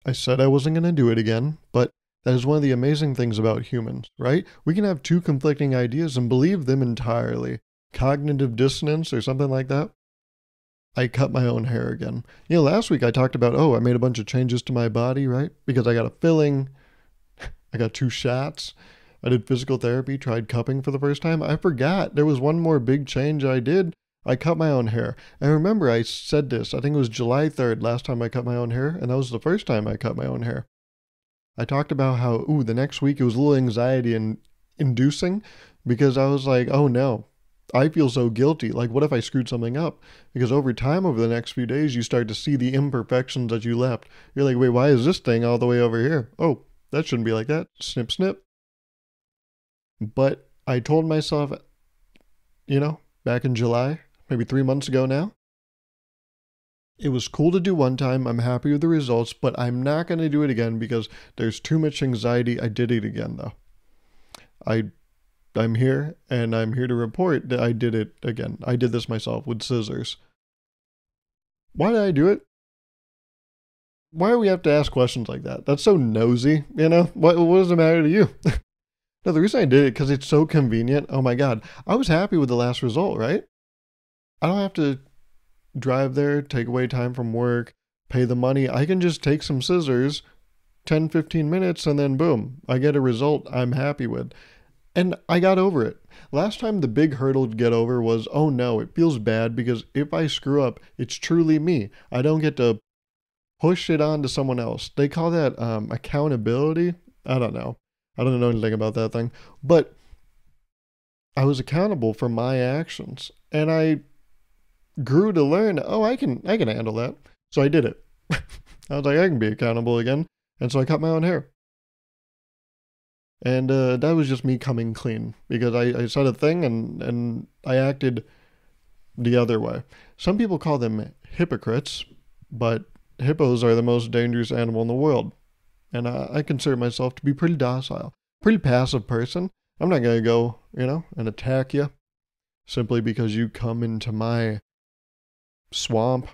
I said I wasn't going to do it again, but that is one of the amazing things about humans, right? We can have two conflicting ideas and believe them entirely. Cognitive dissonance or something like that. I cut my own hair again. Last week I talked about, oh, I made a bunch of changes to my body, right? Because I got a filling, I got 2 shots. I did physical therapy, tried cupping for the first time. I forgot there was one more big change I did. I cut my own hair. And remember, I said this, I think it was July 3rd last time I cut my own hair, and that was the first time I cut my own hair. I talked about how, the next week it was a little anxiety and inducing because I was like, oh no, I feel so guilty. Like, what if I screwed something up? Because over time, over the next few days, you start to see the imperfections that you left. You're like, wait, why is this thing all the way over here? Oh, that shouldn't be like that. Snip, snip. But I told myself, back in July, maybe 3 months ago now, it was cool to do one time. I'm happy with the results, but I'm not going to do it again because there's too much anxiety. I did it again, though. I'm here, and I'm here to report that I did it again. I did this myself with scissors. Why did I do it? Why do we have to ask questions like that? That's so nosy, What does it matter to you? No, the reason I did it because it's so convenient. Oh my God. I was happy with the last result, right? I don't have to drive there, take away time from work, pay the money. I can just take some scissors, 10, 15 minutes, and then boom, I get a result I'm happy with. And I got over it. Last time the big hurdle to get over was, oh no, it feels bad because if I screw up, it's truly me. I don't get to push it on to someone else. They call that accountability. I don't know. I don't know anything about that thing. But I was accountable for my actions. And I grew to learn, oh, I can handle that. So I did it. I was like, I can be accountable again. And so I cut my own hair. And that was just me coming clean because I said a thing and I acted the other way. Some people call them hypocrites, but hippos are the most dangerous animal in the world. And I consider myself to be pretty docile, pretty passive person. I'm not going to go, and attack you simply because you come into my swamp.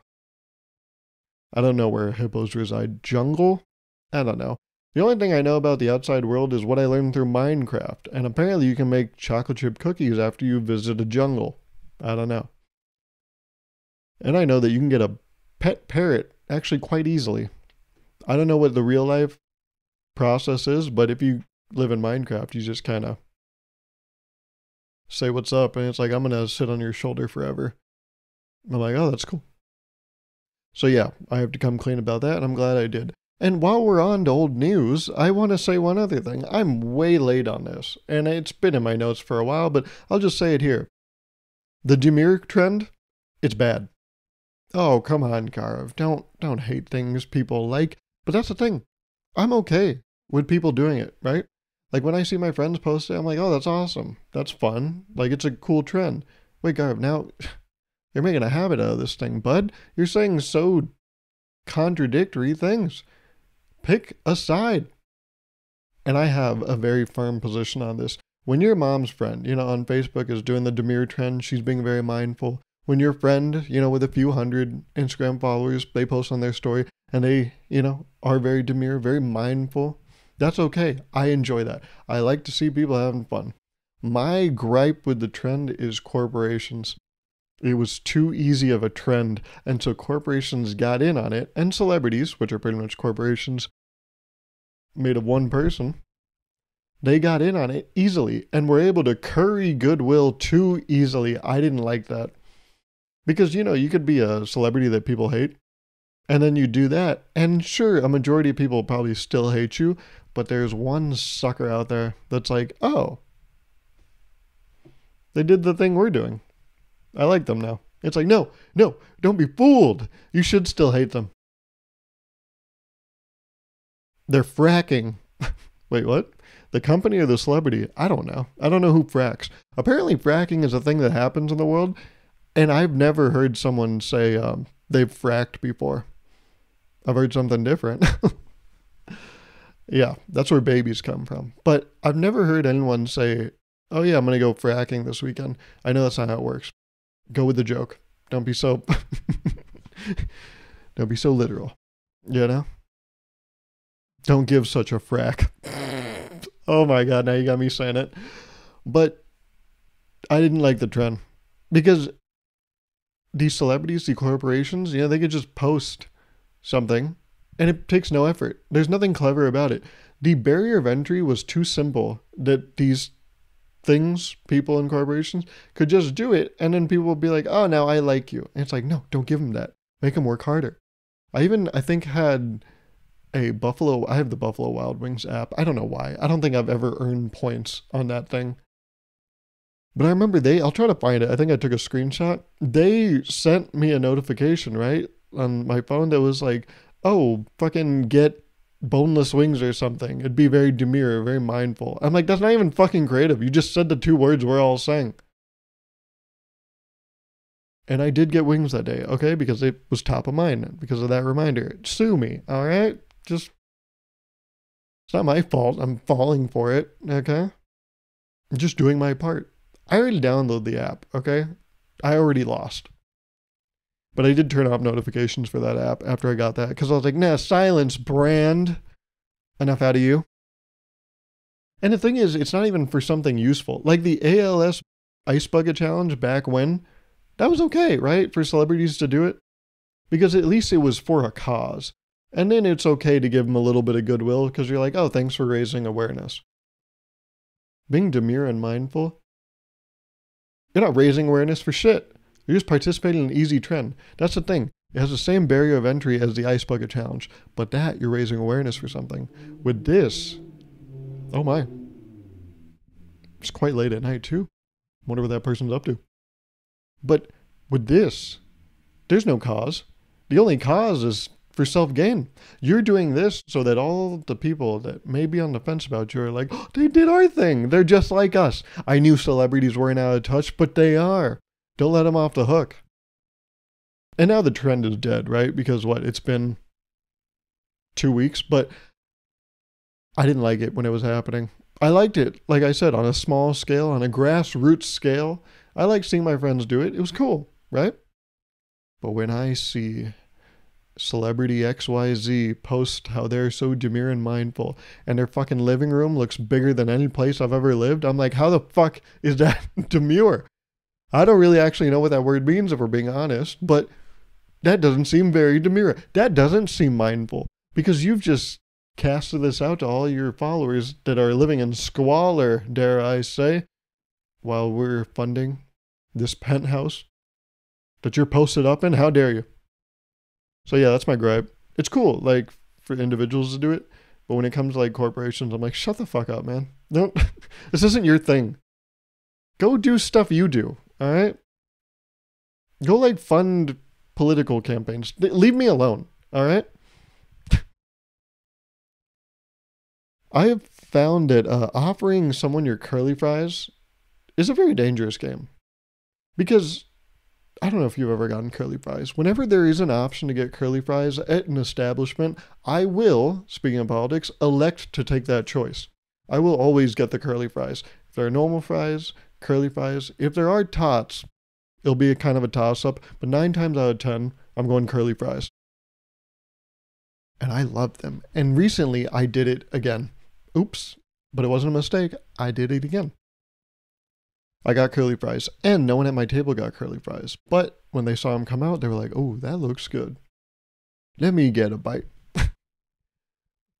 I don't know where hippos reside. Jungle? I don't know. The only thing I know about the outside world is what I learned through Minecraft, and apparently you can make chocolate chip cookies after you visit a jungle. I don't know. And I know that you can get a pet parrot actually quite easily. I don't know what the real life process is, but if you live in Minecraft, you just kind of say what's up, and it's like, I'm going to sit on your shoulder forever. I'm like, oh, that's cool. So yeah, I have to come clean about that, and I'm glad I did. And while we're on to old news, I want to say one other thing. I'm way late on this, and it's been in my notes for a while, but I'll just say it here. The demure trend, it's bad. Oh, come on, Gauruv. Don't hate things people like. But that's the thing. I'm okay with people doing it, right? Like when I see my friends post it, I'm like, oh, that's awesome. That's fun. Like it's a cool trend. Wait, Gauruv, now you're making a habit out of this thing, bud. You're saying so contradictory things. Pick a side. And I have a very firm position on this. When your mom's friend, on Facebook is doing the demure trend, she's being very mindful. When your friend, with a few hundred Instagram followers, they post on their story and they, are very demure, very mindful, that's okay. I enjoy that. I like to see people having fun. My gripe with the trend is corporations. It was too easy of a trend, and so corporations got in on it, and celebrities, which are pretty much corporations made of one person, they got in on it easily and were able to curry goodwill too easily. I didn't like that. Because, you could be a celebrity that people hate, and then you do that, and sure, a majority of people probably still hate you, but there's one sucker out there that's like, oh, they did the thing we're doing. I like them now. It's like, no, don't be fooled. You should still hate them. They're fracking. Wait, what? The company or the celebrity? I don't know. I don't know who fracks. Apparently fracking is a thing that happens in the world, and I've never heard someone say they've fracked before. I've heard something different. Yeah, that's where babies come from. But I've never heard anyone say, oh yeah, I'm going to go fracking this weekend. I know that's not how it works. Go with the joke. Don't be so don't be so literal. Don't give such a frack. Oh my god, now you got me saying it. But I didn't like the trend because these celebrities, the corporations, they could just post something and it takes no effort. There's nothing clever about it. The barrier of entry was too simple that these things, people and corporations could just do it, and then people will be like, oh, now I like you. And it's like, no, don't give them that. Make them work harder. I think had I have the Buffalo Wild Wings app. I don't know why. I don't think I've ever earned points on that thing. But I remember I'll try to find it. I think I took a screenshot. They sent me a notification, right, on my phone that was like, oh, fucking get boneless wings or something. It'd be very demure, very mindful. I'm like, that's not even fucking creative. You just said the two words we're all saying. And I did get wings that day, okay? Because it was top of mind because of that reminder. Sue me, all right? It's not my fault. I'm falling for it, okay? I'm just doing my part. I already downloaded the app, okay? I already lost. But I did turn off notifications for that app after I got that because I was like, nah, silence, brand. Enough out of you. And the thing is, it's not even for something useful. Like the ALS Ice Bucket Challenge back when, that was okay, right? For celebrities to do it. Because at least it was for a cause. And then it's okay to give them a little bit of goodwill because you're like, oh, thanks for raising awareness. Being demure and mindful, you're not raising awareness for shit. You're just participating in an easy trend. That's the thing. It has the same barrier of entry as the Ice Bucket Challenge, but that you're raising awareness for something. With this, oh my. It's quite late at night too. Wonder what that person's up to. But with this, there's no cause. The only cause is for self-gain. You're doing this so that all the people that may be on the fence about you are like, oh, they did our thing. They're just like us. I knew celebrities weren't out of touch, but they are. Don't let them off the hook. And now the trend is dead, right? Because what? It's been 2 weeks, but I didn't like it when it was happening. I liked it, like I said, on a small scale, on a grassroots scale. I liked seeing my friends do it. It was cool, right? But when I see celebrity XYZ post how they're so demure and mindful and their fucking living room looks bigger than any place I've ever lived, I'm like, how the fuck is that demure? I don't really actually know what that word means if we're being honest, but that doesn't seem very demure. That doesn't seem mindful because you've just casted this out to all your followers that are living in squalor, dare I say, while we're funding this penthouse that you're posted up in. How dare you? So yeah, that's my gripe. It's cool, like, for individuals to do it, but when it comes to like corporations, I'm like, shut the fuck up, man. Don't. This isn't your thing. Go do stuff you do, all right? Go like fund political campaigns. Leave me alone, all right? I have found that offering someone your curly fries is a very dangerous game. Because I don't know if you've ever gotten curly fries. Whenever there is an option to get curly fries at an establishment, I will, speaking of politics, elect to take that choice. I will always get the curly fries. If there are normal fries, curly fries. If there are tots, it'll be a kind of a toss-up. But 9 times out of 10, I'm going curly fries. And I love them. And recently, I did it again. Oops. But it wasn't a mistake. I did it again. I got curly fries, and no one at my table got curly fries. But when they saw them come out, they were like, oh, that looks good. Let me get a bite.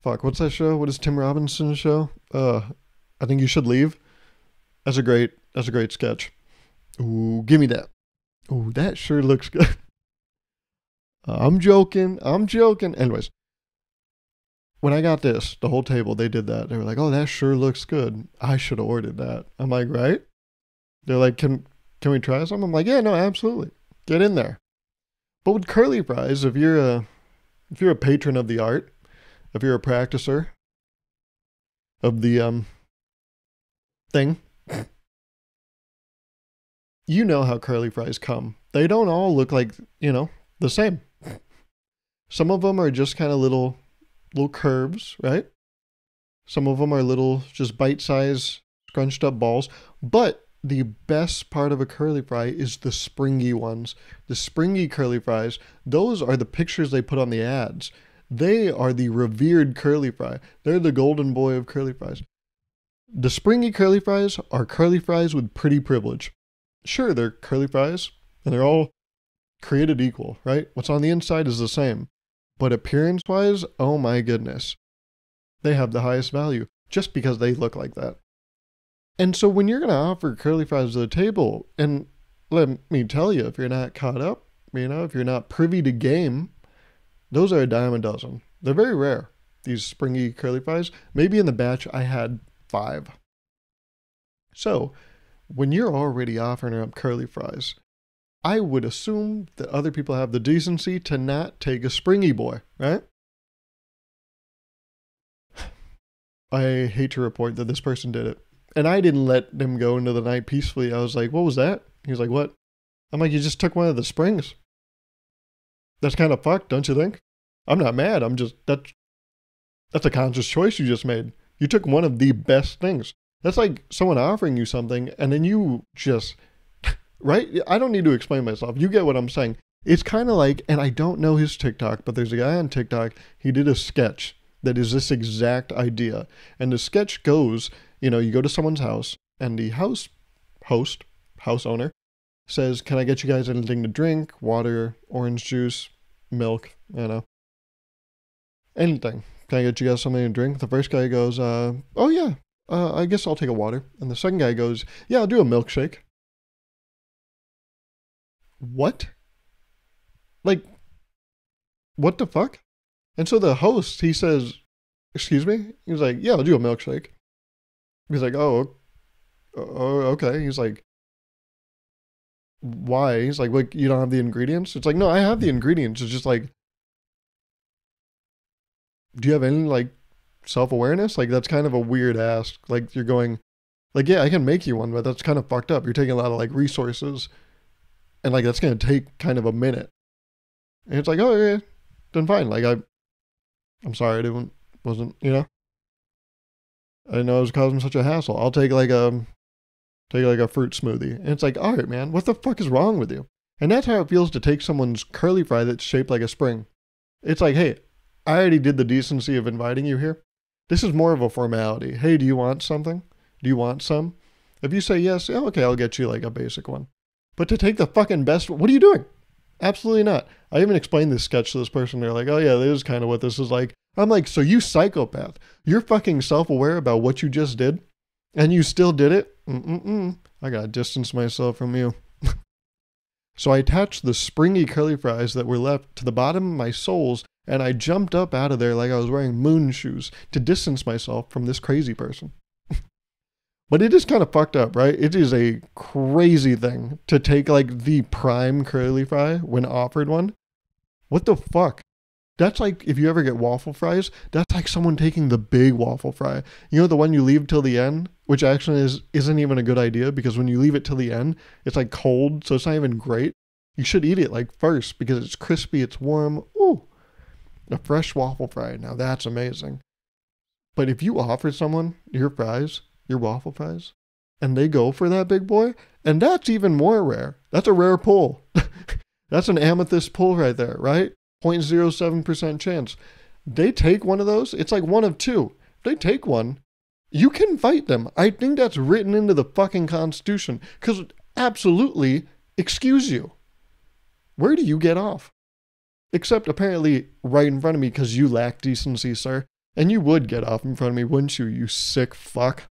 Fuck, what's that show? What is Tim Robinson's show? I Think You Should Leave. That's a great sketch. Ooh, give me that. Ooh, that sure looks good. I'm joking. Anyways, when I got this, the whole table, they did that. They were like, oh, that sure looks good. I should have ordered that. I'm like, right? They're like, can we try some? I'm like, yeah, no, absolutely. Get in there. But with curly fries, if you're a patron of the art, if you're a practicer of the thing, you know how curly fries come. They don't all look like, the same. Some of them are just kind of little curves, right? Some of them are little, just bite-sized, scrunched up balls. But the best part of a curly fry is the springy ones. The springy curly fries, those are the pictures they put on the ads. They are the revered curly fry. They're the golden boy of curly fries. The springy curly fries are curly fries with pretty privilege. Sure, they're curly fries, and they're all created equal, right? What's on the inside is the same. But appearance-wise, oh my goodness. They have the highest value just because they look like that. And so when you're going to offer curly fries to the table, and let me tell you, if you're not caught up, if you're not privy to game, those are a dime a dozen. They're very rare, these springy curly fries. Maybe in the batch I had 5. So when you're already offering up curly fries, I would assume that other people have the decency to not take a springy boy, right? I hate to report that this person did it. And I didn't let them go into the night peacefully. I was like, what was that? He was like, what? I'm like, you just took one of the springs. That's kind of fucked, don't you think? I'm not mad. I'm just, that's a conscious choice you just made. You took one of the best things. That's like someone offering you something and then you just, right? I don't need to explain myself. You get what I'm saying. It's kind of like, and I don't know his TikTok, but there's a guy on TikTok, he did a sketch that is this exact idea. And the sketch goes, you go to someone's house and the house owner says, can I get you guys anything to drink? Water, orange juice, milk, anything. Can I get you guys something to drink? The first guy goes, oh yeah, I guess I'll take a water. And the second guy goes, yeah, I'll do a milkshake. What? Like, what the fuck? And so the host, he says, excuse me? He's like, yeah, I'll do a milkshake. He's like, oh, okay. He's like, why? He's like, you don't have the ingredients? It's like, no, I have the ingredients. It's just like, do you have any, like, self-awareness? Like, that's kind of a weird ask. Like, you're going, like, yeah, I can make you one, but that's kind of fucked up. You're taking a lot of, like, resources. And, like, that's going to take kind of a minute. And it's like, oh, yeah, then fine. Like, I'm sorry, I wasn't, I didn't know it was causing such a hassle. I'll take like a fruit smoothie. And it's like, all right, man, what the fuck is wrong with you? And that's how it feels to take someone's curly fry that's shaped like a spring. It's like, hey, I already did the decency of inviting you here. This is more of a formality. Hey, do you want something? Do you want some? If you say yes, yeah, okay, I'll get you like a basic one. But to take the fucking best, what are you doing? Absolutely not. I even explained this sketch to this person. They're like, oh yeah, this is kind of what this is like. I'm like, so you psychopath. You're fucking self-aware about what you just did, and you still did it? I gotta distance myself from you. So I attached the springy curly fries that were left to the bottom of my soles, and I jumped up out of there like I was wearing moon shoes to distance myself from this crazy person. But it is kind of fucked up, right? It is a crazy thing to take like the prime curly fry when offered one. What the fuck? That's like, if you ever get waffle fries, that's like someone taking the big waffle fry. You know, the one you leave till the end, which actually isn't even a good idea because when you leave it till the end, it's like cold, so it's not even great. You should eat it like first because it's crispy, it's warm. Ooh, a fresh waffle fry. Now that's amazing. But if you offer someone your fries, your waffle fries, and they go for that big boy, and that's even more rare. That's a rare pull. That's an amethyst pull right there, right? 0.07% chance. They take one of those, it's like one of two. If they take one, you can fight them. I think that's written into the fucking Constitution. Because absolutely, excuse you. Where do you get off? Except apparently right in front of me because you lack decency, sir. And you would get off in front of me, wouldn't you, you sick fuck?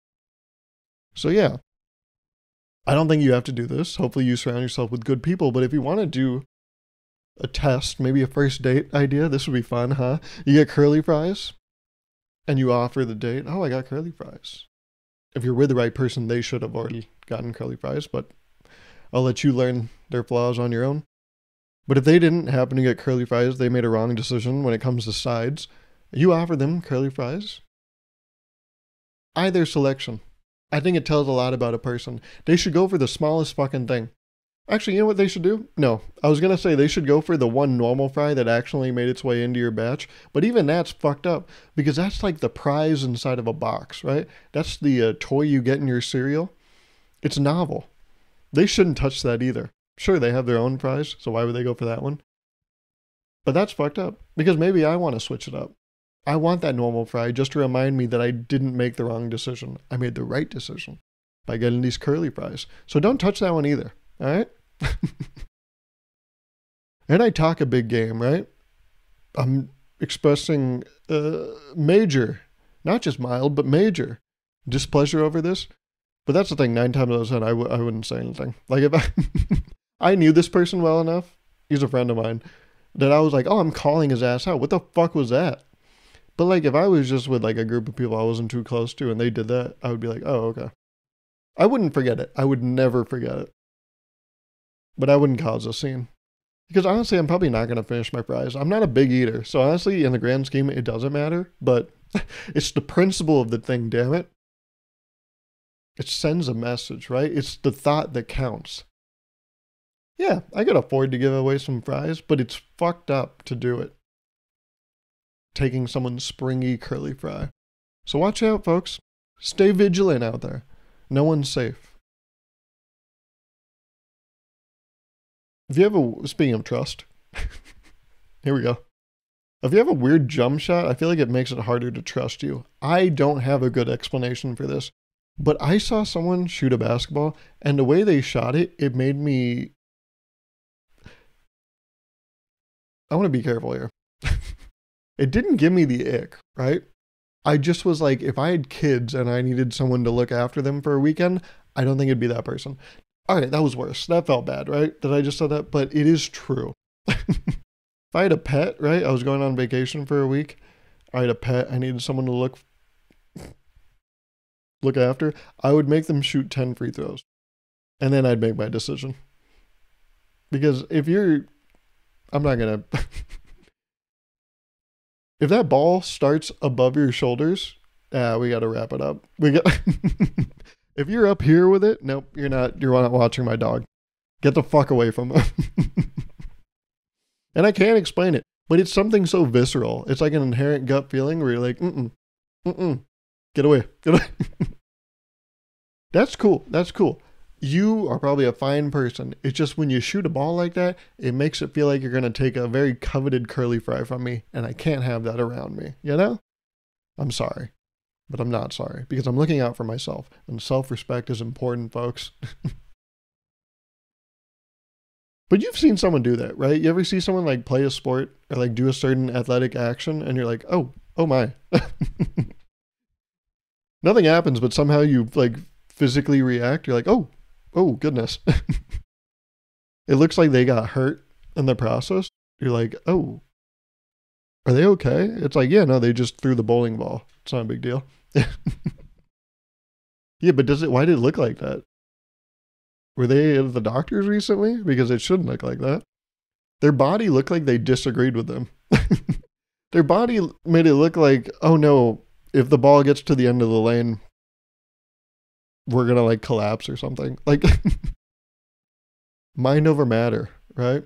So yeah, I don't think you have to do this. Hopefully you surround yourself with good people. But if you want to do a test, maybe a first date idea, this would be fun, huh? You get curly fries and you offer the date, oh, I got curly fries. If you're with the right person, they should have already gotten curly fries, but I'll let you learn their flaws on your own. But if they didn't happen to get curly fries, they made a wrong decision when it comes to sides, you offer them curly fries. Either selection. I think it tells a lot about a person. They should go for the smallest fucking thing. Actually, you know what they should do? No, I was going to say they should go for the one normal fry that actually made its way into your batch. But even that's fucked up because that's like the prize inside of a box, right? That's the toy you get in your cereal. It's novel. They shouldn't touch that either. Sure, they have their own fries, so why would they go for that one? But that's fucked up because maybe I want to switch it up. I want that normal fry just to remind me that I didn't make the wrong decision. I made the right decision by getting these curly fries. So don't touch that one either. All right. And I talk a big game, right? I'm expressing major, not just mild, but major displeasure over this. But that's the thing, 9 times out of 10, I wouldn't say anything. Like if I knew this person well enough, he's a friend of mine, that I was like, oh, I'm calling his ass out. What the fuck was that? But like if I was just with like a group of people I wasn't too close to and they did that, I would be like, oh, okay. I wouldn't forget it. I would never forget it. But I wouldn't cause a scene. Because honestly, I'm probably not going to finish my fries. I'm not a big eater. So honestly, in the grand scheme, it doesn't matter. But it's the principle of the thing, damn it. It sends a message, right? It's the thought that counts. Yeah, I could afford to give away some fries, but it's fucked up to do it. Taking someone's springy curly fry. So watch out, folks. Stay vigilant out there. No one's safe. If you have speaking of trust, here we go. If you have a weird jump shot, I feel like it makes it harder to trust you. I don't have a good explanation for this, but I saw someone shoot a basketball, and the way they shot it, it made me... I want to be careful here. It didn't give me the ick, right? I just was like, if I had kids and I needed someone to look after them for a weekend, I don't think it'd be that person. All right, that was worse. That felt bad, right? That I just said that, but it is true. If I had a pet, right? I was going on vacation for a week. I had a pet. I needed someone to look after. I would make them shoot 10 free throws. And then I'd make my decision. Because if you're... I'm not going to... If that ball starts above your shoulders, we got to wrap it up. If you're up here with it, nope, you're not watching my dog. Get the fuck away from him. And I can't explain it, but it's something so visceral. It's like an inherent gut feeling where you're like, get away. That's cool. That's cool. You are probably a fine person. It's just when you shoot a ball like that, it makes it feel like you're going to take a very coveted curly fry from me, and I can't have that around me, you know? I'm sorry. But I'm not sorry, because I'm looking out for myself, and self-respect is important, folks. But you've seen someone do that, right? You ever see someone like play a sport or like do a certain athletic action, and you're like, oh my. Nothing happens, but somehow you like physically react. You're like, oh goodness. It looks like they got hurt in the process. You're like, oh, are they okay? It's like, yeah, no, they just threw the bowling ball. It's not a big deal. Yeah, but why did it look like that? Were they at the doctors recently? Because it shouldn't look like that. Their body looked like they disagreed with them. Their body made it look like, oh no, if the ball gets to the end of the lane, we're going to like collapse or something. Like, mind over matter, right?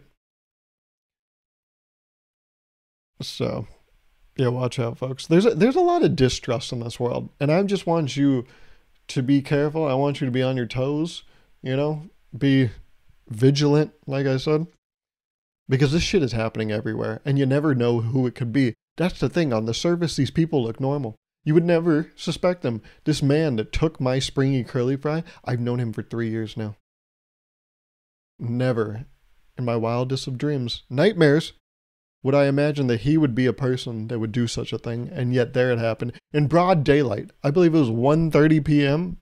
So, yeah, watch out, folks. There's a lot of distrust in this world, and I just want you to be careful. I want you to be on your toes, you know, be vigilant, like I said, because this shit is happening everywhere, and you never know who it could be. That's the thing. On the surface, these people look normal. You would never suspect them. This man that took my springy curly fry, I've known him for 3 years now. Never, in my wildest of dreams, nightmares, would I imagine that he would be a person that would do such a thing, and yet there it happened. In broad daylight. I believe it was 1:30 p.m.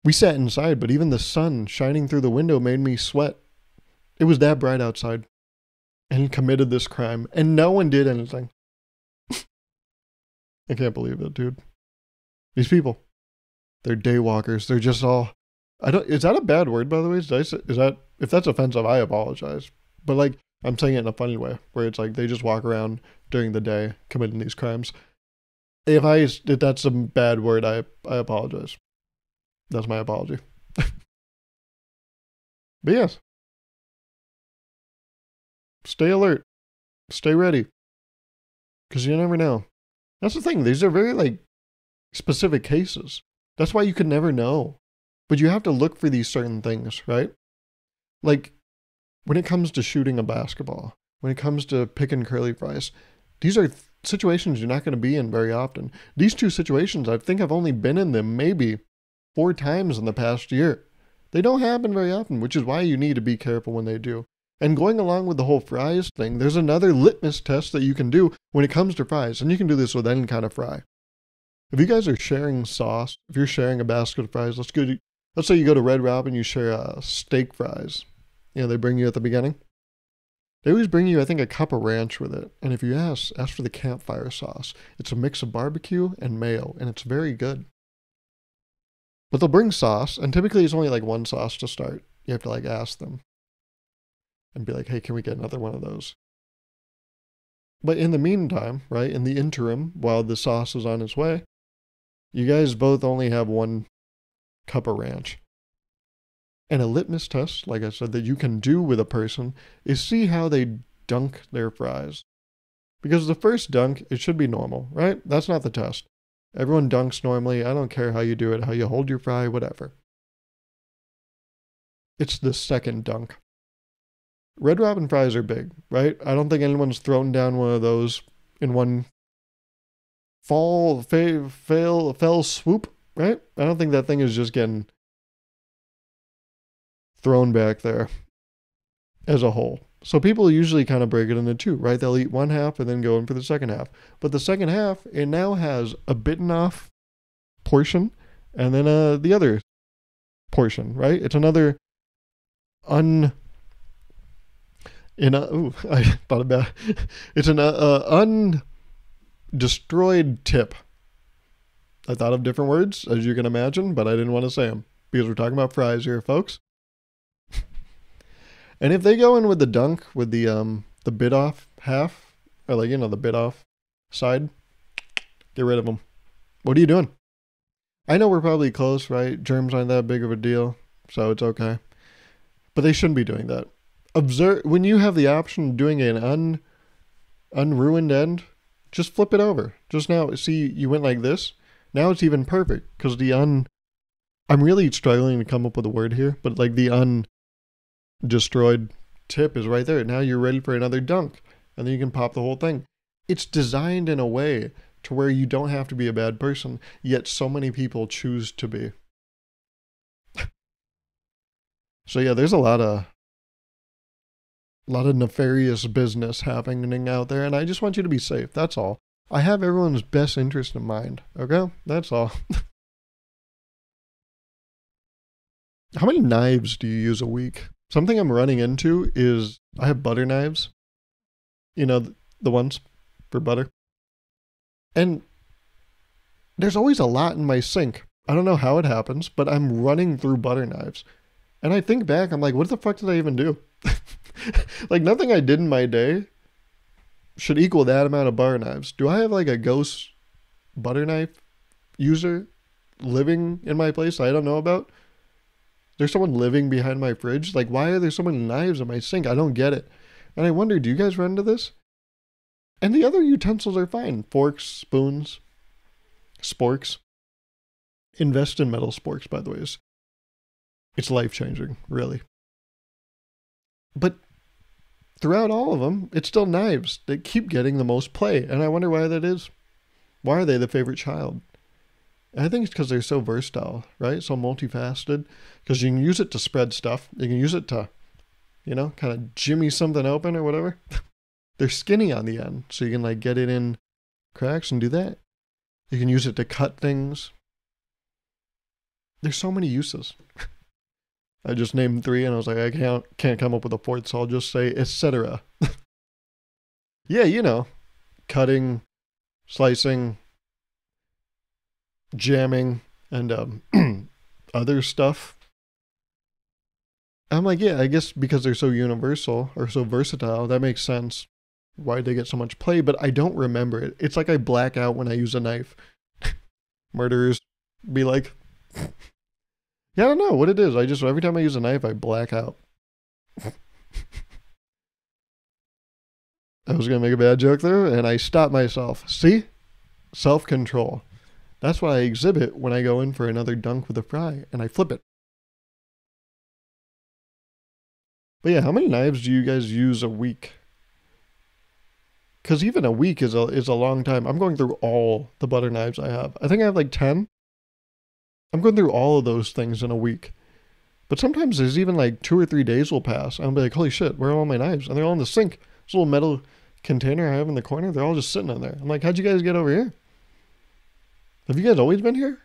We sat inside, but even the sun shining through the window made me sweat. It was that bright outside. And he committed this crime, and no one did anything. I can't believe it, dude. These people, they're daywalkers. They're just all... is that a bad word, by the way? If that's offensive, I apologize. But like, I'm saying it in a funny way, where it's like they just walk around during the day committing these crimes. If that's a bad word, I apologize. That's my apology. But yes. Stay alert. Stay ready. Because you never know. That's the thing. These are very like specific cases. That's why you could never know. But you have to look for these certain things, right? Like, When it comes to shooting a basketball, when it comes to picking curly fries, these are situations you're not going to be in very often. These two situations, I think I've only been in them maybe 4 times in the past year. They don't happen very often, which is why you need to be careful when they do. And going along with the whole fries thing, there's another litmus test that you can do when it comes to fries, and you can do this with any kind of fry. If you guys are sharing sauce, if you're sharing a basket of fries, let's say you go to Red Robin, you share steak fries. You know, they bring you at the beginning. They always bring you, I think, a cup of ranch with it. And if you ask for the campfire sauce. It's a mix of barbecue and mayo, and it's very good. But they'll bring sauce, and typically it's only like one sauce to start. You have to like ask them and be like, hey, can we get another one of those? But in the meantime, right, in the interim, while the sauce is on its way, you guys both only have one cup of ranch. And a litmus test, like I said, that you can do with a person is see how they dunk their fries. Because the first dunk, it should be normal, right? That's not the test. Everyone dunks normally. I don't care how you do it, how you hold your fry, whatever. It's the second dunk. Red Robin fries are big, right? I don't think anyone's thrown down one of those in one fell swoop, right? I don't think that thing is just getting thrown back there as a whole. So people usually kind of break it into two, right? They'll eat one half and then go in for the second half. But the second half, it now has a bitten off portion and then the other portion, right? It's another I thought about it. It's an undestroyed tip. I thought of different words, as you can imagine, but I didn't want to say them because we're talking about fries here, folks. And if they go in with the dunk, with the bit off half, or like, the bit off side, get rid of them. What are you doing? I know we're probably close, right? Germs aren't that big of a deal, so it's okay. But they shouldn't be doing that. Observe when you have the option of doing an unruined end, just flip it over. Just now, see, you went like this. Now it's even perfect because I'm really struggling to come up with a word here, but like the undestroyed tip is right there. Now you're ready for another dunk, and then you can pop the whole thing. It's designed in a way to where you don't have to be a bad person, yet so many people choose to be. So yeah, there's a lot of nefarious business happening out there, and I just want you to be safe. That's all. I have everyone's best interest in mind. Okay? That's all. How many knives do you use a week? Something I'm running into is I have butter knives. You know, the ones for butter. And there's always a lot in my sink. I don't know how it happens, but I'm running through butter knives. And I think back, I'm like, what the fuck did I even do? Like, nothing I did in my day should equal that amount of butter knives. Do I have like a ghost butter knife user living in my place I don't know about? There's someone living behind my fridge? Like, why are there so many knives in my sink? I don't get it. And I wonder, do you guys run into this? And the other utensils are fine. Forks, spoons, sporks. Invest in metal sporks, by the way. It's life-changing, really. But throughout all of them, it's still knives that keep getting the most play. And I wonder why that is. Why are they the favorite child? And I think it's because they're so versatile, right? So multifaceted. Because you can use it to spread stuff. You can use it to, kind of jimmy something open or whatever. They're skinny on the end. So you can like get it in cracks and do that. You can use it to cut things. There's so many uses. I just named 3 and I was like, I can't come up with a 4th, so I'll just say etc. Yeah, cutting, slicing, jamming, and other stuff. I'm like, yeah, I guess because they're so universal or so versatile, that makes sense why they get so much play, but I don't remember it. It's like I black out when I use a knife. Murderers be like... Yeah, I don't know what it is. Every time I use a knife, I black out. I was going to make a bad joke there, and I stopped myself. See? Self-control. That's what I exhibit when I go in for another dunk with a fry, and I flip it. But yeah, how many knives do you guys use a week? Because even a week is a long time. I'm going through all the butter knives I have. I think I have like 10. I'm going through all of those things in a week. But sometimes there's even like 2 or 3 days will pass. I'll be like, holy shit, where are all my knives? And they're all in the sink. This little metal container I have in the corner, they're all just sitting in there. I'm like, how'd you guys get over here? Have you guys always been here?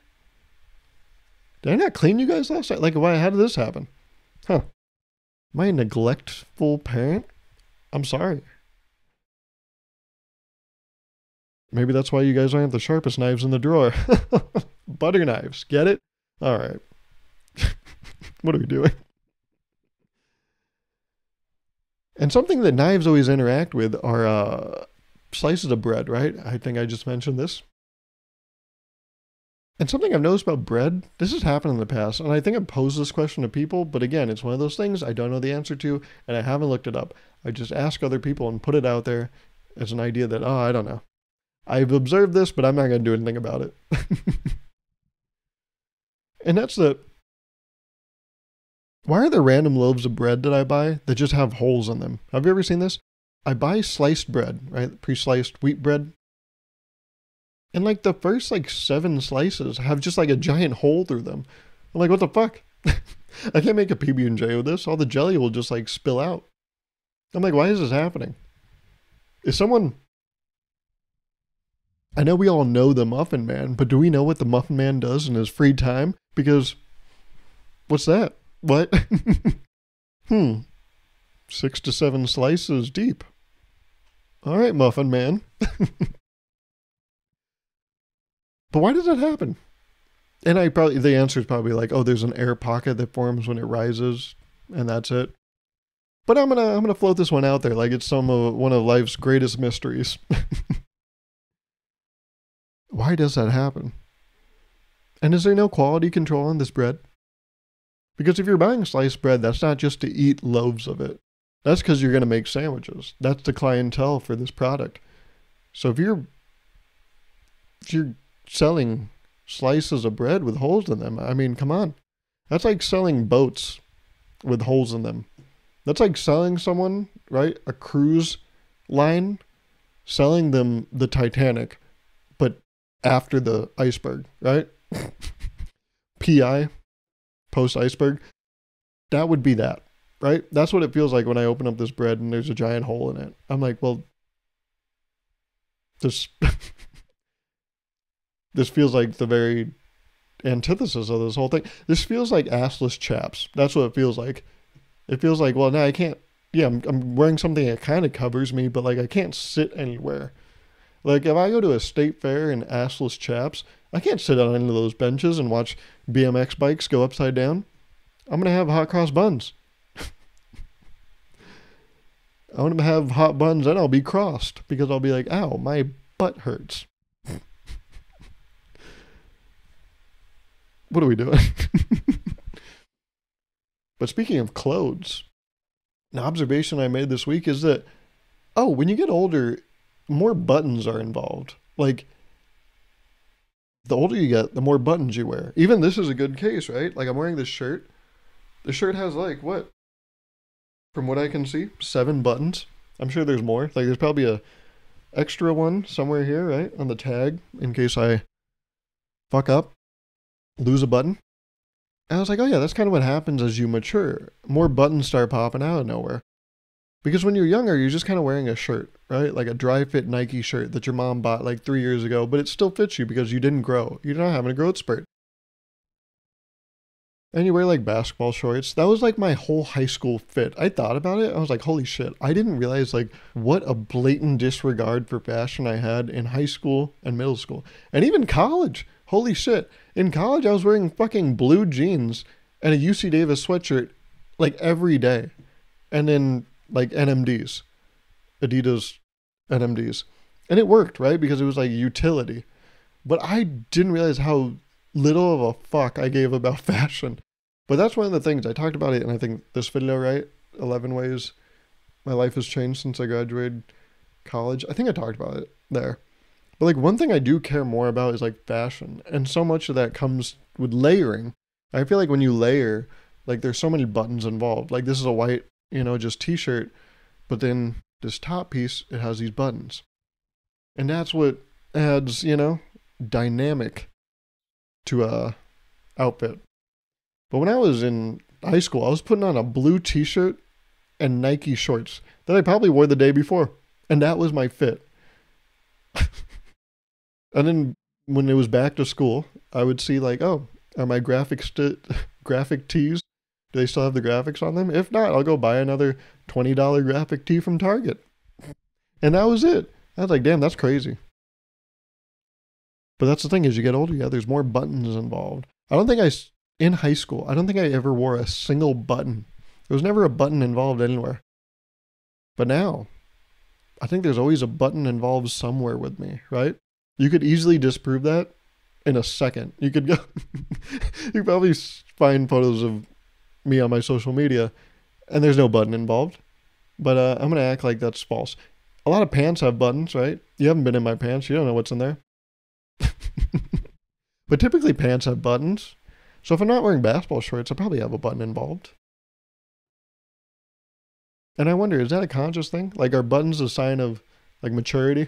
Did I not clean you guys last night? Like, why? How did this happen? Huh. Am I a neglectful parent? I'm sorry. Maybe that's why you guys aren't the sharpest knives in the drawer. Butter knives. Get it? All right. What are we doing? And something that knives always interact with are slices of bread, right? I think I just mentioned this. And something I've noticed about bread, this has happened in the past, and I think I've posed this question to people, but again, it's one of those things I don't know the answer to, and I haven't looked it up. I just ask other people and put it out there as an idea that, I don't know. I've observed this, but I'm not going to do anything about it. And that's why are there random loaves of bread that I buy that just have holes in them? Have you ever seen this? I buy sliced bread, right? Pre-sliced wheat bread. And like the first like 7 slices have just like a giant hole through them. I'm like, what the fuck? I can't make a PB&J with this. All the jelly will just like spill out. I'm like, why is this happening? Is someone... I know we all know the Muffin Man, but do we know what the Muffin Man does in his free time? Because, what's that? What? 6 to 7 slices deep. All right, Muffin Man. But why does that happen? And the answer is probably like, oh, there's an air pocket that forms when it rises, and that's it. But I'm gonna float this one out there like it's one of life's greatest mysteries. Why does that happen? And is there no quality control on this bread? Because if you're buying sliced bread, that's not just to eat loaves of it. That's because you're going to make sandwiches. That's the clientele for this product. So if you're selling slices of bread with holes in them, I mean, come on. That's like selling boats with holes in them. That's like selling someone, right, a cruise line, selling them the Titanic, but after the iceberg, right? PI, post iceberg. That would be that, right? That's what it feels like when I open up this bread and there's a giant hole in it. I'm like, well, this feels like the very antithesis of this whole thing. This feels like assless chaps. That's what it feels like. It feels like, well, now I can't, yeah, I'm wearing something that kind of covers me, but like I can't sit anywhere. Like if I go to a state fair in assless chaps, I can't sit on any of those benches and watch BMX bikes go upside down. I'm going to have hot cross buns. I'm going to have hot buns and I'll be crossed because I'll be like, ow, my butt hurts. What are we doing? But speaking of clothes, an observation I made this week is that, when you get older, more buttons are involved. Like, the older you get, the more buttons you wear. Even this is a good case, right? Like, I'm wearing this shirt. The shirt has, like, what? From what I can see, 7 buttons. I'm sure there's more. Like, there's probably a extra one somewhere here, right? On the tag, in case I fuck up, lose a button. And I was like, oh yeah, that's kind of what happens as you mature. More buttons start popping out of nowhere. Because when you're younger, you're just kind of wearing a shirt, right? Like a dry fit Nike shirt that your mom bought like 3 years ago, but it still fits you because you didn't grow. You're not having a growth spurt. And you wear like basketball shorts. That was like my whole high school fit. I thought about it. I was like, holy shit. I didn't realize like what a blatant disregard for fashion I had in high school and middle school. And even college. Holy shit. In college, I was wearing fucking blue jeans and a UC Davis sweatshirt like every day. And then like NMDs, Adidas NMDs. And it worked, right? Because it was like utility. But I didn't realize how little of a fuck I gave about fashion. But that's one of the things. I talked about it in I think this video, right? 11 ways my life has changed since I graduated college. I think I talked about it there. But like one thing I do care more about is like fashion. And so much of that comes with layering. I feel like when you layer, like there's so many buttons involved. Like this is a white just t-shirt, but then this top piece, it has these buttons. And that's what adds, dynamic to a outfit. But when I was in high school, I was putting on a blue t-shirt and Nike shorts that I probably wore the day before. And that was my fit. And then when it was back to school, I would see like, oh, are my graphic tees? Do they still have the graphics on them? If not, I'll go buy another $20 graphic tee from Target. And that was it. I was like, damn, that's crazy. But that's the thing, as you get older, yeah, there's more buttons involved. In high school, I don't think I ever wore a single button. There was never a button involved anywhere. But now, I think there's always a button involved somewhere with me, right? You could easily disprove that in a second. You could go, you could probably find photos of me on my social media, and there's no button involved. But I'm going to act like that's false. A lot of pants have buttons, right? You haven't been in my pants. You don't know what's in there. But typically pants have buttons. So if I'm not wearing basketball shorts, I probably have a button involved. And I wonder, is that a conscious thing? Like, are buttons a sign of, like, maturity?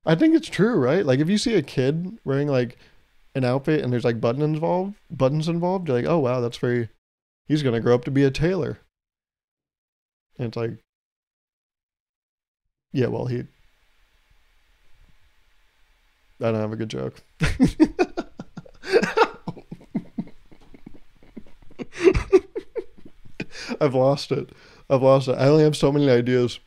I think it's true, right? Like, if you see a kid wearing, like, an outfit and there's, like, buttons involved, you're like, oh, wow, he's going to grow up to be a tailor. And it's like, yeah, well, I don't have a good joke. I've lost it. I only have so many ideas.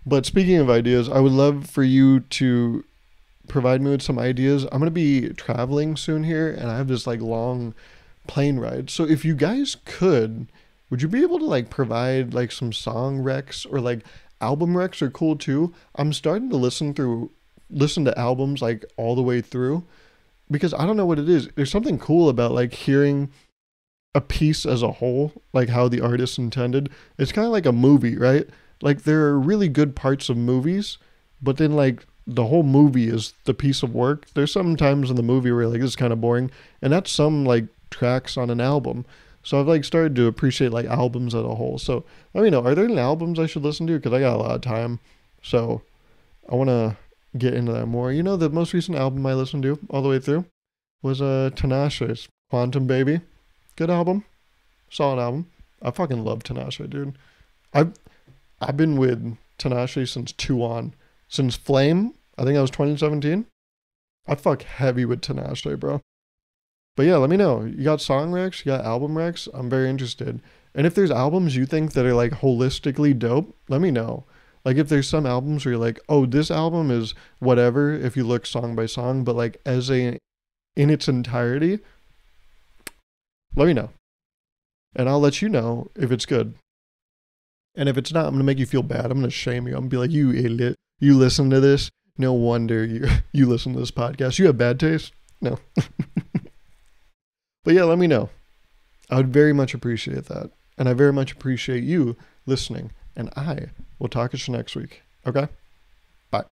But speaking of ideas, I would love for you to provide me with some ideas. I'm going to be traveling soon here, and I have this like long plane ride. So if you guys would you be able to like provide like some song recs, or like album recs are cool too. I'm starting to listen to albums like all the way through, because I don't know what it is. There's something cool about like hearing a piece as a whole, like how the artist intended. It's kind of like a movie, right? Like there are really good parts of movies, but then like the whole movie is the piece of work. There's some times in the movie where like this is kind of boring, and that's some like tracks on an album. So I've like started to appreciate like albums as a whole. So let me know, are there any albums I should listen to? Because I got a lot of time, so I want to get into that more. The most recent album I listened to all the way through was Tinashe's Quantum Baby. Good album, solid album. I fucking love Tinashe, dude. I've been with Tinashe since since Flame. I think that was 2017. I fuck heavy with Tinashe, bro. But yeah, let me know. You got song recs? You got album recs? I'm very interested. And if there's albums you think that are like holistically dope, let me know. Like if there's some albums where you're like, oh, this album is whatever if you look song by song, but like in its entirety, let me know. And I'll let you know if it's good. And if it's not, I'm going to make you feel bad. I'm going to shame you. I'm going to be like, you idiot. You listen to this? No wonder you listen to this podcast. You have bad taste? No. But yeah, let me know. I would very much appreciate that. And I very much appreciate you listening. And I will talk to you next week. Okay?